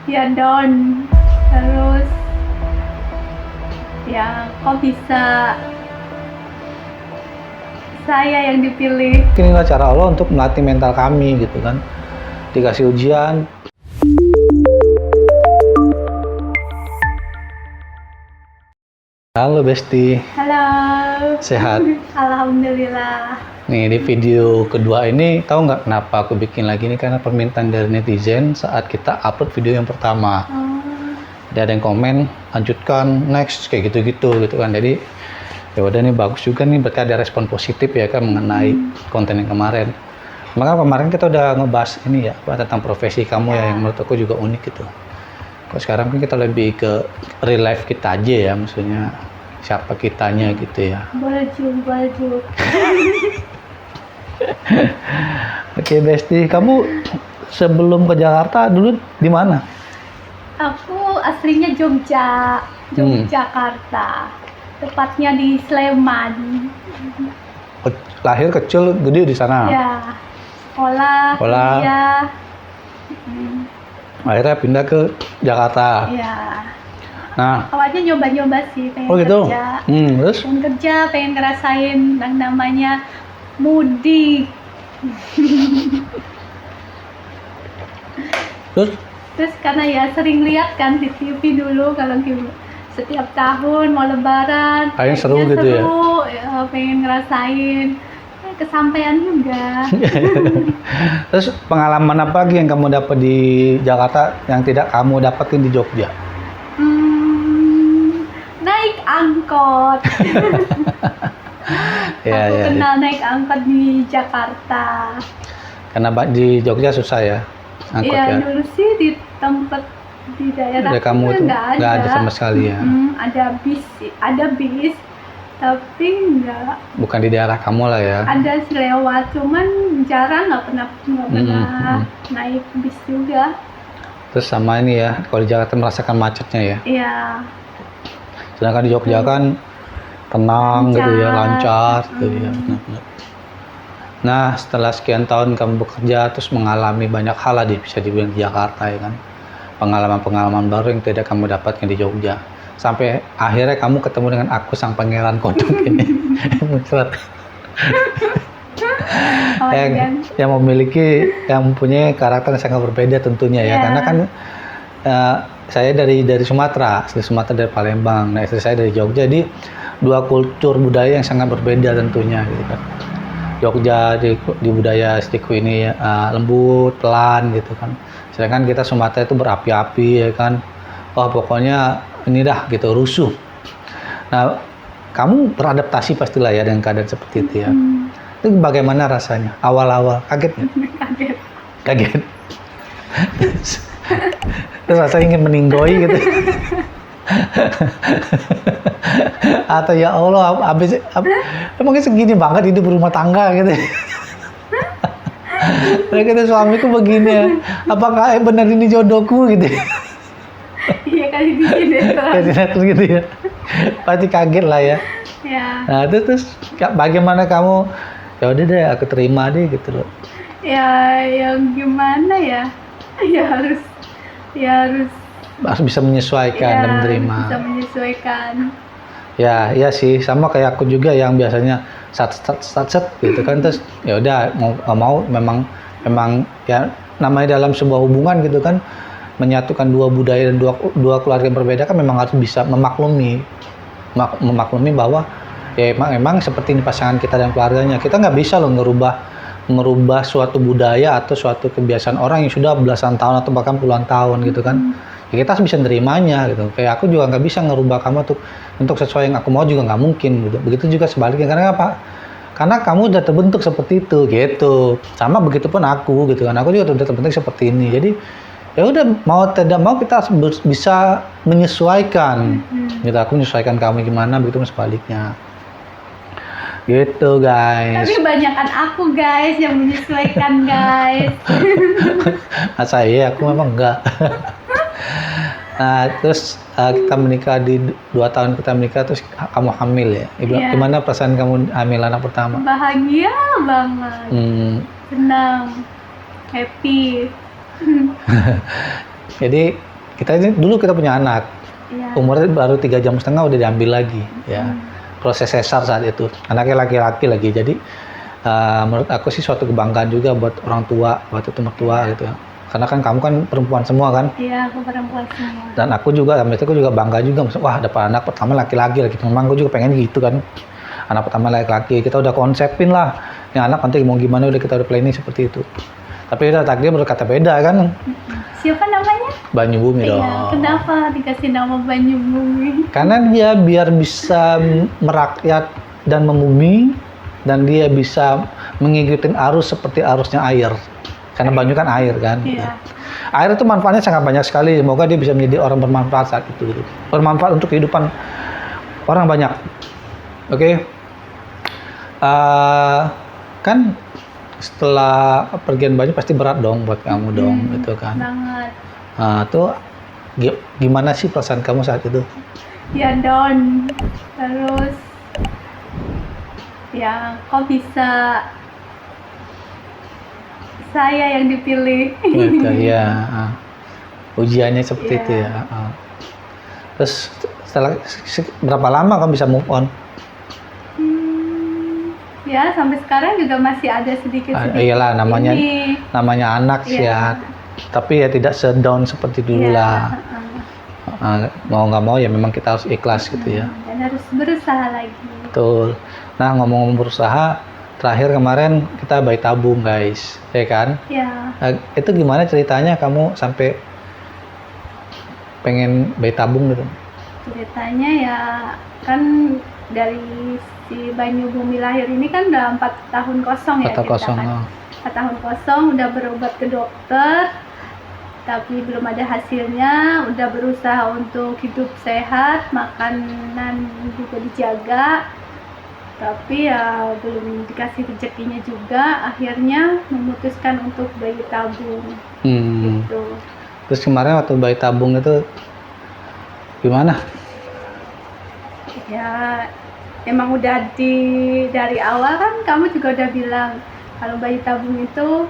ya Don. Terus ya kok bisa saya yang dipilih. Inilah cara Allah untuk melatih mental kami gitu kan. Dikasih ujian. Halo Besti. Halo. Sehat? Alhamdulillah. Nih di video kedua ini tahu nggak kenapa aku bikin lagi ini, karena permintaan dari netizen saat kita upload video yang pertama. Ada yang komen lanjutkan next kayak gitu-gitu gitu kan. Jadi ya udah nih, bagus juga nih, berarti ada respon positif ya kan mengenai konten yang kemarin. Maka kemarin kita udah ngebahas ini ya tentang profesi kamu ya, yang menurut aku juga unik gitu. Kok sekarang kan kita lebih ke real life kita aja ya, maksudnya siapa kitanya gitu ya. Baju. Oke Besti, kamu sebelum ke Jakarta dulu di mana? Aku aslinya Yogyakarta. Tepatnya di Sleman. Lahir kecil, gede di sana. Ya. Sekolah. Kuliah. Akhirnya pindah ke Jakarta. Ya. Nah, awalnya nyoba-nyoba sih, pengen gitu. kerja. Terus? Pengen kerja, pengen ngerasain yang namanya mudik. Terus karena ya sering lihat kan di TV dulu kalau setiap tahun mau lebaran, kayaknya seru gitu ya, pengen ngerasain, kesampaian juga. Terus pengalaman apa lagi yang kamu dapat di Jakarta yang tidak kamu dapatin di Jogja? Naik angkot. Aku kenal naik angkot di Jakarta. Karena di Jogja susah ya angkot ya. Dulu sih di tempat di daerah kamu nggak ada sama sekali ya. Ada bis, tapi nggak. Bukan di daerah kamu lah ya. Ada sih lewat, cuman jarang, nggak pernah naik bis juga. Terus sama ini ya, kalau di Jakarta merasakan macetnya ya. Iya. Sedangkan di Jogja kan tenang gitu ya, lancar gitu ya. Nah, setelah sekian tahun kamu bekerja, terus mengalami banyak hal lah bisa dibilang di Jakarta ya kan. Pengalaman-pengalaman baru yang tidak kamu dapatkan di Jogja. Sampai akhirnya kamu ketemu dengan aku, sang pangeran kodok ini. yang mempunyai karakter yang sangat berbeda tentunya ya. Karena kan saya dari Sumatera, asli Sumatera, dari Palembang. Nah, istri saya dari Jogja. Jadi dua kultur budaya yang sangat berbeda tentunya gitu kan. Jogja di budaya istriku ini lembut, pelan gitu kan. Sedangkan kita Sumatera itu berapi-api ya kan. Oh pokoknya ini dah gitu, rusuh. Nah, kamu beradaptasi pastilah ya dengan keadaan seperti itu ya. Itu bagaimana rasanya? Awal-awal kaget nggak? Kaget. Terus rasa ingin meninggoy gitu. Atau ya Allah, emangnya segini banget hidup berumah tangga gitu. Mereka itu suamiku begini ya. Apakah benar ini jodohku gitu? Iya kali di sinetron gitu ya. Pasti kaget lah ya. Nah terus bagaimana kamu? Ya udah deh, aku terima deh gitu loh. Ya yang gimana ya? Harus bisa menyesuaikan dan menerima. Bisa menyesuaikan. Ya, iya sih, sama kayak aku juga yang biasanya sat gitu kan. Terus ya udah mau memang ya namanya dalam sebuah hubungan gitu kan, menyatukan dua budaya dan dua keluarga yang berbeda kan memang harus bisa memaklumi bahwa ya emang seperti ini pasangan kita dan keluarganya. Kita nggak bisa loh merubah suatu budaya atau suatu kebiasaan orang yang sudah belasan tahun atau bahkan puluhan tahun gitu kan. Ya kita harus bisa nerimanya gitu. Kayak aku juga nggak bisa ngerubah kamu untuk sesuai yang aku mau, juga nggak mungkin gitu. Begitu juga sebaliknya. Karena apa? Karena kamu udah terbentuk seperti itu gitu. Sama begitu pun aku gitu kan. Aku juga udah terbentuk seperti ini. Jadi ya udah, mau tidak mau kita harus bisa menyesuaikan. Gitu, aku menyesuaikan kamu gimana, begitu sebaliknya. Gitu guys. Tapi kebanyakan aku guys yang menyesuaikan guys. Masa iya, aku memang enggak. Nah, terus kita menikah di 2 tahun kita menikah, terus kamu hamil ya. Gimana perasaan kamu hamil anak pertama? Bahagia banget. Senang, happy. Jadi kita ini dulu kita punya anak, Iya. umurnya baru 3,5 jam udah diambil lagi, ya. Proses sesar saat itu, anaknya laki-laki lagi. Jadi menurut aku sih suatu kebanggaan juga buat orang tua, waktu itu mertua gitu. Karena kan kamu kan perempuan semua kan. Iya, aku perempuan semua. Dan aku juga, sama itu aku juga bangga juga. Maksud, wah dapat anak pertama laki-laki lagi. Memang aku juga pengen gitu kan. Anak pertama laki-laki, kita udah konsepin lah. Yang anak nanti mau gimana udah kita udah planning seperti itu. Tapi udah takdir berkata beda kan. Siapa namanya? Banyu Bumi dong. Iya, kenapa dikasih nama Banyu Bumi? Karena dia biar bisa merakyat dan membumi, dan dia bisa mengikuti arus seperti arusnya air. Karena Banyu kan air kan. Iya. Air itu manfaatnya sangat banyak sekali. Semoga dia bisa menjadi orang bermanfaat saat itu. Bermanfaat untuk kehidupan orang banyak. Oke. Kan setelah pergian Banyu pasti berat dong buat kamu dong, gitu kan. Banget. Tuh gimana sih perasaan kamu saat itu? Ya down. Terus ya kok bisa saya yang dipilih. Gitu ya. Ujiannya seperti itu ya. Terus setelah berapa lama kamu bisa move on? Ya sampai sekarang juga masih ada sedikit-sedikit. Iyalah namanya ini. namanya anak sih ya. Tapi ya tidak sedown seperti dulu lah. Mau nggak mau ya memang kita harus ikhlas gitu ya. Dan harus berusaha lagi. Betul. Nah ngomong berusaha, terakhir kemarin kita bayi tabung guys, ya kan? Ya. Itu gimana ceritanya kamu sampai pengen bayi tabung gitu? Ceritanya ya kan dari si Banyu Bumi lahir ini kan udah 4 tahun kosong ya 4 tahun kosong. kan. 4 tahun kosong, udah berobat ke dokter, tapi belum ada hasilnya. Udah berusaha untuk hidup sehat, makanan juga dijaga, tapi ya belum dikasih rezekinya juga. Akhirnya memutuskan untuk bayi tabung. Gitu. Terus kemarin waktu bayi tabung itu gimana? Ya emang udah dari awal kan kamu juga udah bilang kalau bayi tabung itu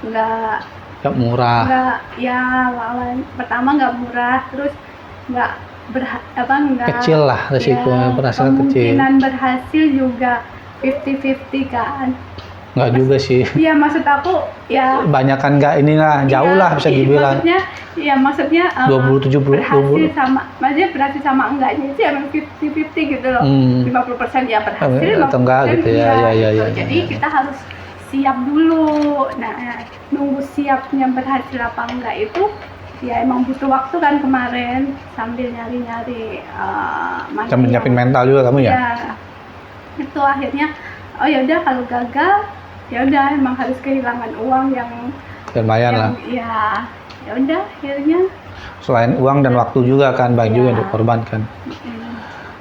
nggak murah. Nggak, ya awal pertama nggak murah, terus nggak kecil lah resikonya, ya, berhasil kecil. Kemungkinan berhasil juga 50-50 kan. Nggak juga sih. Iya maksud aku ya. Banyak kan nggak inilah, jauh lah bisa dibilang. Maksudnya 20-70 berhasil maksudnya berhasil sama enggaknya itu emang 50-50 gitu loh. 50% ya berhasil, atau enggak gitu ya. Jadi kita harus siap dulu. Nah, nunggu siapnya berhasil apa enggak itu ya emang butuh waktu kan kemarin sambil nyari-nyari sambil nyiapin mental juga kamu ya? Ya. Itu akhirnya oh ya udah kalau gagal ya udah emang harus kehilangan uang yang lumayan lah. Ya udah akhirnya. Selain uang dan waktu juga kan banyak juga yang dikorbankan.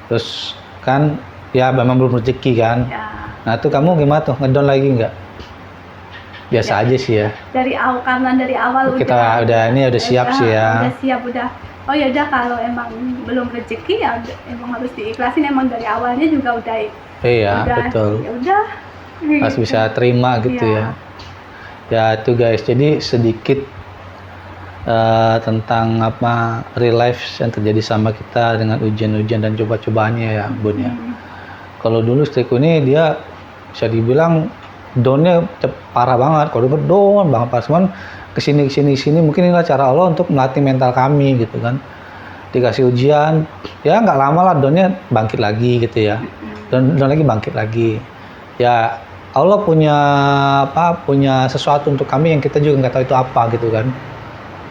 Terus kan ya memang belum rezeki kan. Nah itu kamu gimana tuh, ngedon lagi nggak? Biasa aja sih ya. Karena dari awal kita udah siap sih ya. Udah siap udah. Oh ya udah kalau emang belum rezeki ya emang harus diikhlasin, emang dari awalnya juga udah. Iya betul. Ya udah. Harus bisa terima gitu ya. Ya itu guys, jadi sedikit tentang real life yang terjadi sama kita dengan ujian-ujian dan coba-cobaannya ya Bun ya. Kalau dulu istriku ini dia bisa dibilang downnya parah banget. Kalau dulu down banget pas cuman kesini mungkin inilah cara Allah untuk melatih mental kami gitu kan. Dikasih ujian ya nggak lama lah downnya bangkit lagi gitu ya. Down lagi bangkit lagi. Ya Allah punya sesuatu untuk kami yang kita juga nggak tahu itu apa gitu kan.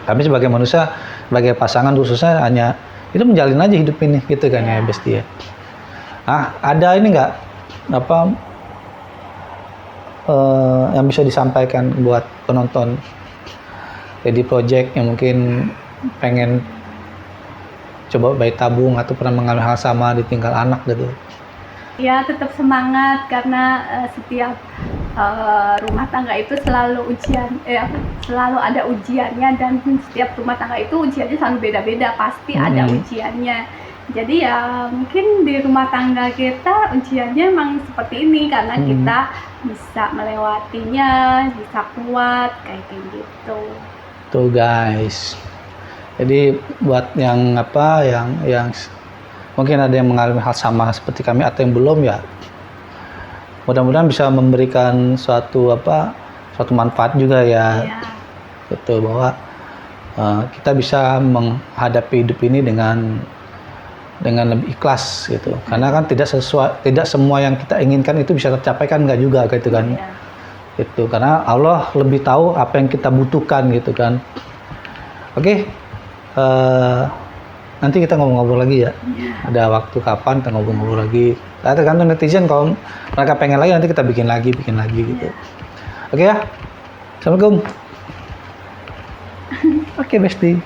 Kami sebagai manusia, sebagai pasangan khususnya hanya itu menjalin aja hidup ini gitu kan ya Besti ya. Ada ini nggak yang bisa disampaikan buat penonton Lady Project yang mungkin pengen coba bayi tabung atau pernah mengalami hal sama ditinggal anak gitu? Ya tetap semangat karena setiap rumah tangga itu selalu selalu ada ujiannya, dan setiap rumah tangga itu ujiannya selalu beda-beda, pasti ada ujiannya. Jadi ya mungkin di rumah tangga kita ujiannya emang seperti ini karena kita bisa melewatinya, bisa kuat kayak gitu. Tuh guys, Jadi buat yang apa, yang mungkin ada yang mengalami hal sama seperti kami atau yang belum ya, mudah-mudahan bisa memberikan suatu manfaat juga ya. Iya. Betul, bahwa kita bisa menghadapi hidup ini dengan lebih ikhlas gitu. Karena kan tidak semua yang kita inginkan itu bisa tercapai kan, nggak juga gitu kan. Iya. Itu karena Allah lebih tahu apa yang kita butuhkan gitu kan. Oke, nanti kita ngobrol-ngobrol lagi ya. Ada waktu kapan kita ngobrol-ngobrol lagi. Nah, tergantung netizen, kalau mereka pengen lagi nanti kita bikin lagi gitu. Oke ya. Assalamualaikum. Oke, Besti.